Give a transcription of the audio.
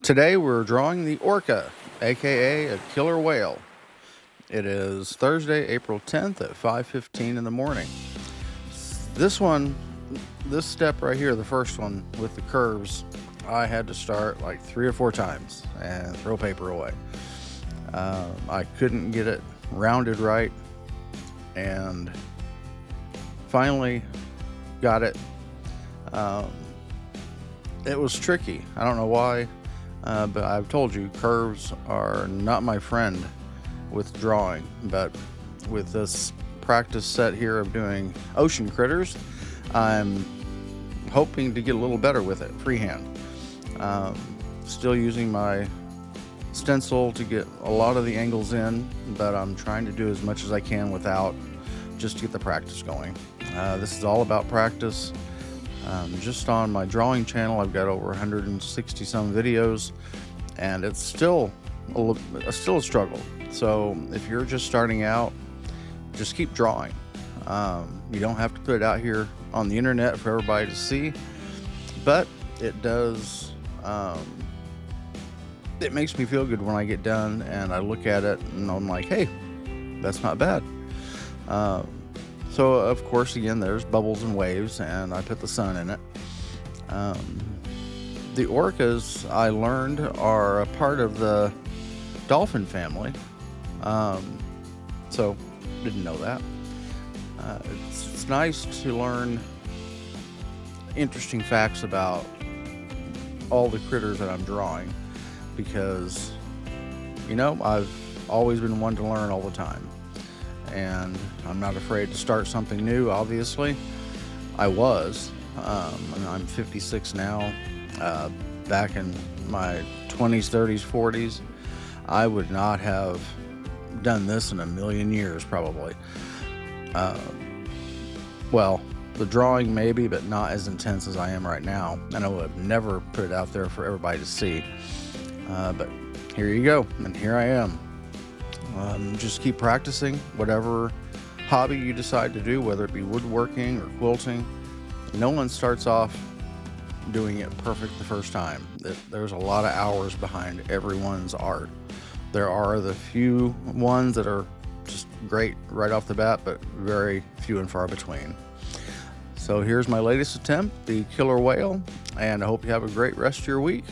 Today we're drawing the Orca, aka a killer whale. It is Thursday, April 10th at 5:15 in the morning. This step right here, the first one with the curves, I had to start like 3 or 4 times and throw paper away. I couldn't get it rounded right, and finally got it. It was tricky. I don't know why. But I've told you, curves are not my friend with drawing. But with this practice set here of doing ocean critters, I'm hoping to get a little better with it freehand. Still using my stencil to get a lot of the angles in, but I'm trying to do as much as I can without, just to get the practice going. This is all about practice. Just on my drawing channel, I've got over 160 some videos, and it's still a struggle. So if you're just starting out, just keep drawing. You don't have to put it out here on the internet for everybody to see, but it does. It makes me feel good when I get done and I look at it and I'm like, hey, that's not bad. So of course, again, there's bubbles and waves, and I put the sun in it. The orcas, I learned, are a part of the dolphin family. So didn't know that. It's nice to learn interesting facts about all the critters that I'm drawing, because I've always been one to learn all the time. And I'm not afraid to start something new, obviously. I was. I'm 56 now. Back in my 20s, 30s, 40s, I would not have done this in a million years, probably. Well, the drawing maybe, but not as intense as I am right now. And I would have never put it out there for everybody to see. But here you go, and here I am. Just keep practicing whatever hobby you decide to do, whether it be woodworking or quilting. No one starts off doing it perfect the first time. There's a lot of hours behind everyone's art. There are the few ones that are just great right off the bat, but very few and far between. So here's my latest attempt, the killer whale, and I hope you have a great rest of your week.